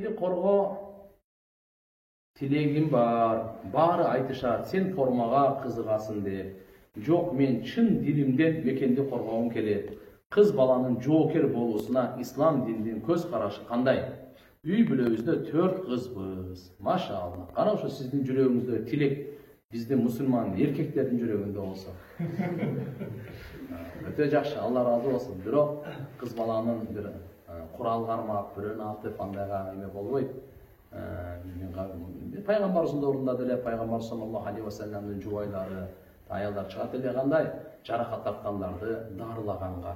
мекенди коргоо тилегим бар. Баары айтышат, сен формага кызыгасың деп. Жок, мен чын дилимден мекенди коргоом келет. Кыз баланын жоокер болуусуна ислам дининин көз карашы кандай? Үй бүлөбүздө 4 кызбыз. Машалла. Кана ошо сиздин жүрөгүңүздө тилек биздин мусулман эркектердин жүрөгүндө болсо. Өтө жакшы, Алла разы болсун. Бирок кыз баланын бир курал кармап, бирөөнү атып андайга эме болбойт. Пайгамбарыбыздын ордунда деле пайгамбар саллаллаху алейхи ва салламдын жубайлары, аялдар чыгат эле кандай жаракат тапкандарды дарылаганга.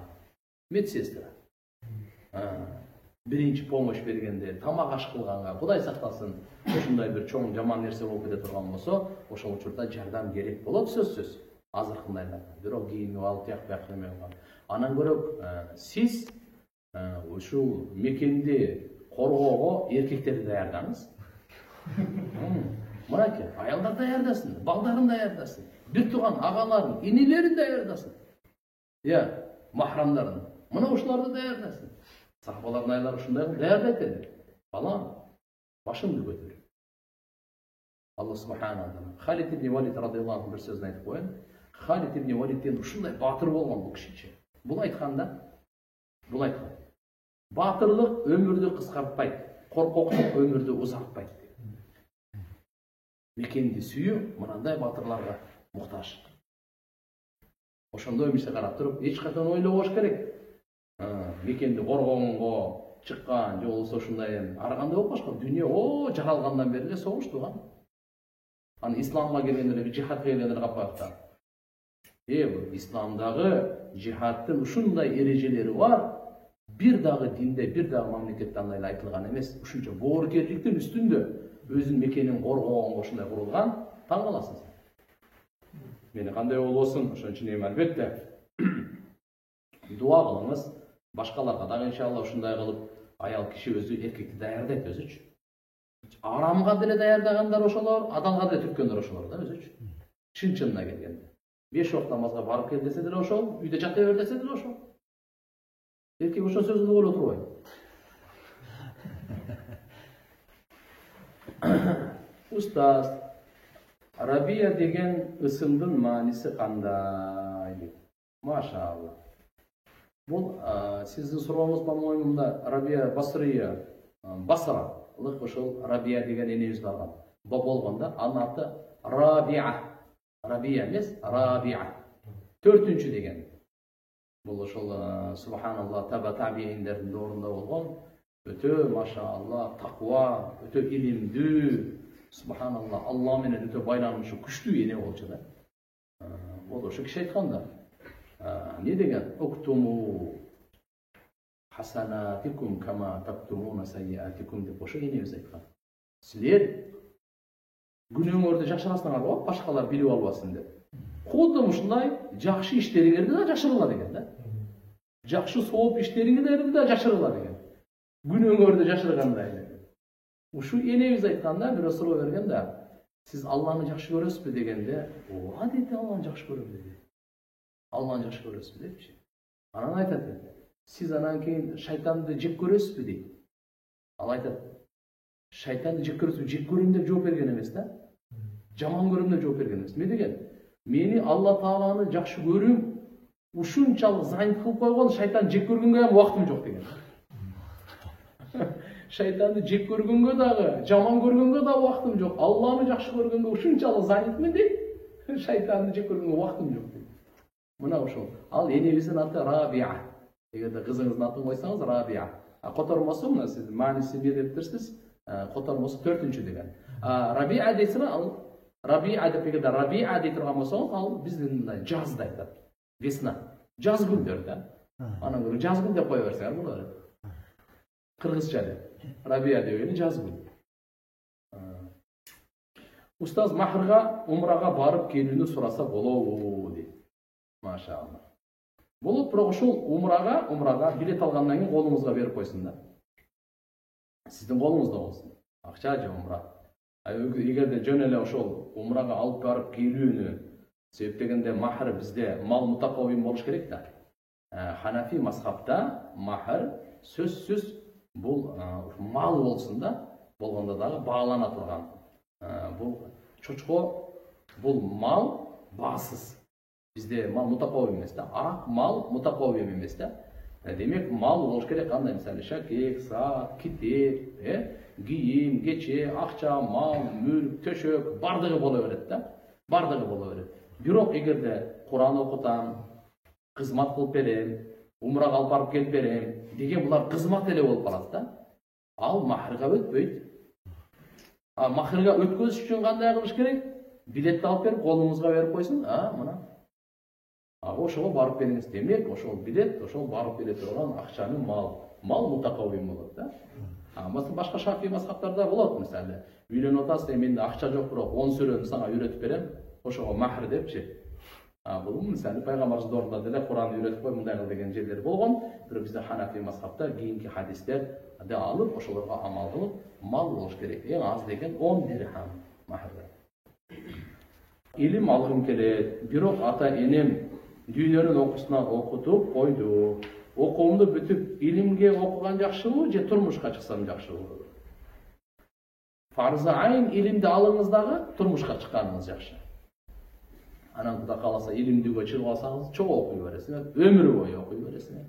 Медсестра. Биринчи помощь бергенде, тамак аш кылганга, Кудай сактасын, ушундай бир чоң жаман нерсе болуп кете турган болсо, ошол учурда жардам керек болот сөзсүз. Азыркындайларга. Бирок кийинип алып тияк бияк эме кылган. Анан көрөп, сиз ушул мекенди коргоого эркектерди даярдаңыз. Мынакей, аялдар даярдасын, балдарын даярдасын, бир тууган агаларын, инилерин даярдасын. Махрамдарын. Мына ушуларды даярдасын. Сахабалардын аялары ушундай кылып даярдайт эле. Балам, башыңды көтөр. Алла субхана ва таала Халид ибн Валид радыйаллаху анху бир сөзүн айтып коёюн. Халид ибн Валидден ушундай батыр болгон бул кишичи. Бул айтканда, батырлык өмүрдү кыскартпайт, коркоктук өмүрдү узартпайт. Мекенди сүйүү мынандай батырларга муктаж. Ошондой эмесе карап туруп, эч качан ойлобош керек. Мекенди коргоонго чыккан, же болбосо ушундай ар кандай болуп башка дүйнө жаралгандан бери эле согуш турган. Аны исламга келгендер, жихадка келгендер каппайбы? Исламдагы жихадтын ушундай эрежелери бар. Бир дагы динде, бир дагы мамлекетте андай айтылган эмес. Ушунча боорукерликтин үстүндө өзүнүн мекенин коргоонго ушундай курулган. Таң каласың. Мени кандай болбосун, ошон үчүн эми албетте дуа кылыңыз. Башкаларга дагы иншалла ушундай кылып аял киши өзү эркекти даярдайт өзүчү. Арамга деле даярдагандар ошолор, адалга деле түрткөндөр ошолор да өзүчү. Чын-чынына келгенде. 5 вакыт намазга барып кел десе деле ошол, үйдө жата бер десе деле ошол. Эркек ошол сөздү ойлоп турбайбы? Устаз, Рабия деген ысымдын мааниси кандай дейт? Машалла. Бул сиздин сурооңуз по-моему Рабия Басрия, Басралык ошол Рабия деген энебиз барган. Болгон да, анын аты Рабия. Рабия эмес, Рабия. 4-чү деген. Бул ошол субханалла таба табииндердин доорунда болгон. Өтө машалла, таква, өтө илимдүү, субханалла, Алла менен өтө байланушу күчтүү эне болчу да. Бул ошо киши айтканда, не деген? Уктуму хасанатикум кама тактумуна сайятикум деп ошо энебиз айткан. Силер күнөөңөрдү жашырасыңар го, башкалар билип албасын деп. Кудум ушундай жакшы иштериңерди да жашырыла деген да. Жакшы сооп иштериңерди да жашырыла деген. Күнөөңөрдү жашыргандай эле. Ушу энебиз айтканда бирөө суроо берген да, сиз Алланы жакшы көрөсүзбү дегенде, ооба дейт, Алланы жакшы көрөм дейт. Алланы жакшы көрөсүзбү депчи. Анан айтат, сиз анан кийин шайтанды жек көрөсүзбү дейт. Ал айтат, шайтанды жек көрөсүзбү, жек көрөм деп жооп берген эмес да. Жаман көрөм деп жооп берген эмес. Эмне деген? Мени Алла Тааланы жакшы көрүм ушунчалык занят кылып койгон, шайтан жек көргөнгө ham убактым жок деген. Шайтанды жек көргөнгө дагы, жаман көргөнгө да убактым жок. Алланы жакшы көргөнгө ушунчалык занятмын дейт. Шайтанды жек көргөнгө убактым жок дейт. Мына ошол. Ал энебиздин аты Рабия. Эгерде кызыңыздын атын койсоңуз Рабия. Котормосу мына сиз мааниси эмне дептирсиз? Котормосу 4-чү деген. Рабия дейсиңер, ал Рабия деп эгерде Рабия дей турган болсоңуз, ал биздин мындай жазды айтат. Весна. Жаз күндөрү да. Анан көрө жаз күн деп кое берсеңер болот. Кыргызча деп. Рабия дегени жаз күн. Устаз махрга, умрага барып келүүнү сураса болобу дейт. Машалла. Болот, бирок ошол умрага билет алгандан кийин колуңузга берип койсун да. Сиздин колуңузда болсун. Акча же умра. Эгерде жөн эле ошол умрага алып барып келүүнү себептегенде махр бизде мал мутакаввим болуш керек да. Ханафи мазхабта махр сөзсүз бул мал болсун да, болгондо дагы баалана турган. Бул чочко, бул мал баасыз. Бизде мал мутакаввим эмес да, арак мал мутакаввим эмес да. Демек мал болуш керек, кандай мисалы шакек, саат, китеп, кийим, кече, акча, мал, мүлк, төшөк бардыгы боло берет да. Бардыгы боло берет. Бирок эгерде Куран окутам, кызмат кылып берем, умрага алып барып келип берем деген булар кызмат эле болуп калат да. Ал махырга өтпөйт. Махырга өткөзүш үчүн кандай кылыш керек? Билетти алып берип, колуңузга берип койсун, мына. Ошого барып бериңиз. Демек, ошол билет, ошол барып бере турган акчаны мал мутакаввим болот да. Башка шафий мазхабтарда болот, мисалы, үйлөнүп атасыз, менде акча жок, бирок 10 сүрөнү сага үйрөтүп берем, ошого махр депчи. Бул мисалы пайгамбарыбыз доорунда деле Куранды үйрөтүп кой, мындай кыл деген жерлер болгон. Бирок бизде ханафи мазхабта кийинки хадистерди алып, ошолорго амал кылып, мал болуш керек. Эң аз деген 10 дирхам махрда. Илим алгым келет, бирок ата энем дүйнөнүн окуусуна окутуп койду. Окуумду бүтүп, илимге окуган жакшыбы же турмушка чыксам жакшыбы? Фарзы айын илимди алыңыз дагы, турмушка чыкканыңыз жакшы. Анан Кудай кааласа илимдүүгө чыгып алсаңыз, чогуу окуй бересиңер, өмүр бою окуй бересиңер.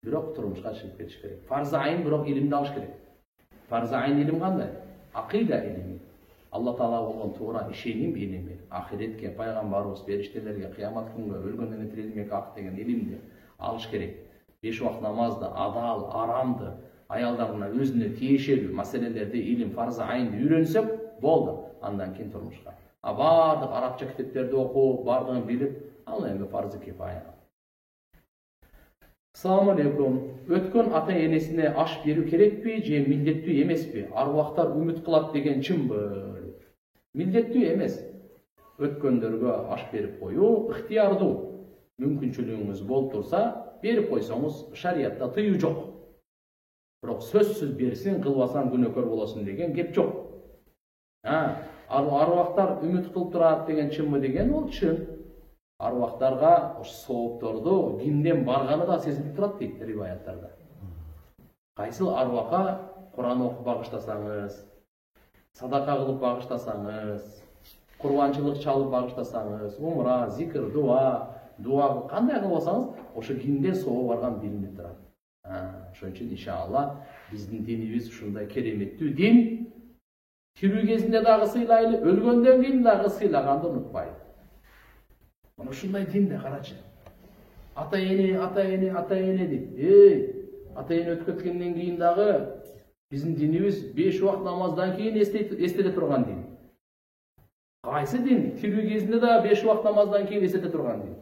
Бирок турмушка чыгып кетиш керек. Фарзы айын бирок илимди алыш керек. Фарзы айын илим кандай? Акыйда илими. Алла Таала болгон туура ишеним илими, ахиретке, пайгамбарыбыз, периштелерге, кыямат күнгө, өлгөндөн кийин тирилмек ак деген илимди алыш керек. 5 убак намазды, адал, арамды, аялдарына өзүнө тиешелүү маселелерди, илим, фарзы айынды үйрөнсөк болду. Андан кийин турмушка. Бардык арабча китептерди окуп, бардыгын билип, ал эми фарзы кифая. Assalamu alaikum. Өткөн ата энесине аш берүү керекпи же милдеттүү эмеспи? Арбактар үмүт кылат деген чынбы? Милдеттүү эмес. Өткөндөргө аш берип коюу ыктыярдуу. Мүмкүнчүлүгүңүз болуп турса, берип койсоңуз шариятта тыюу жок. Бирок сөзсүз берсин, кылбасаң күнөөкөр болосуң деген кеп жок. Арбактар үмүт кылып турат деген чынбы деген ол чын. Арбактарга соопторду кимден барганы да сезилип турат дейт риваяттарда. Кайсыл арбакка Куран окуп багыштасаңыз, садака кылып багыштасаңыз, курбанчылык чалып багыштасаңыз, умра, зикр, дуа кандай кылбасаңыз, ошо кимден соо барган билинип турат. Ошон үчүн иншалла биздин динибиз ушундай кереметтүү дин. Тирүү кезинде дагы сыйлайлы, өлгөндөн кийин дагы сыйлаганды унутпайлы. Мына ушундай динде карачы. Ата эне дейт. Ата эне өтүп кеткенден кийин дагы биздин динибиз 5 убак намаздан кийин эстете турган дин. Кайсы дин? Тирүү кезинде да 5 убак намаздан кийин эстете турган дин.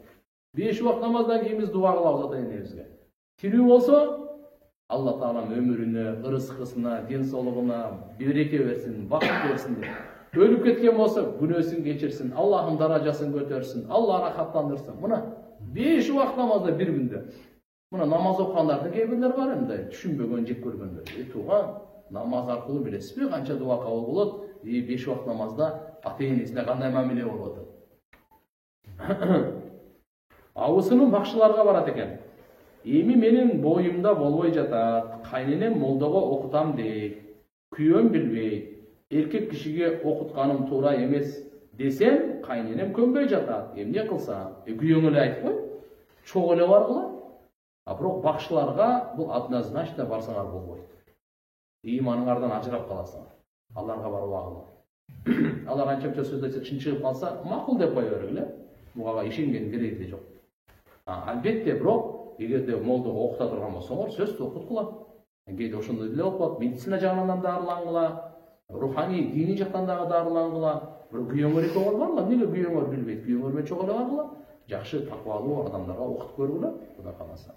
5 убак намаздан кийин биз дуа кылабыз ата энебизге. Тирүү болсо Алла Таалам өмүрүнө, ырыскысына, ден соолугуна береке берсин, бакыт берсин деп. Өлүп кеткен болсо күнөөсүн кечирсин, Аллахтын даражасын көтөрсүн, Алла рахаттандырсын. Мына 5 убак намазда бир күндө. Мына намаз окугандардын кээ бирлери бар эмне, түшүнбөгөн, жек көргөндөр. Тууган, намаз аркылуу билесизби канча дуа кабыл болот? 5 убак намазда ата энесине кандай мамиле болуп атат? Абысынын бакчыларга барат экен. Эми менин боюмда болбой жатат. Кайненем молдого окутам дейт. Күйөөм билбейт. Эркек кишиге окутканым туура эмес десем, кайненем көнбөй жатат. Эмне кылсам? Күйөөңө эле айтып кой. Чок эле баргыла. Бирок бакчыларга бул однозначно барсаңар болбойт. Иманыңардан ажырап каласыңар. Аларга барбагыла. Алар анча-мынча сөз айтса, чын чыгып калса, макул деп кое бергиле. Буга ишенген кереги жок. Албетте, бирок эгерде молдого окута турган болсоңор, сөзсүз окуткула. Кээде ошондой деле окуп, медицина жагынан дарылангыла, руханий, диний жактан дагы дарылангыла. Бирок күйөөңөр экөө баргыла, эмнеге күйөөңөр билбейт? Күйөөңөр менен чогуу эле баргыла. Жакшы таквалуу адамдарга окутуп көргүлө, Кудай кааласа.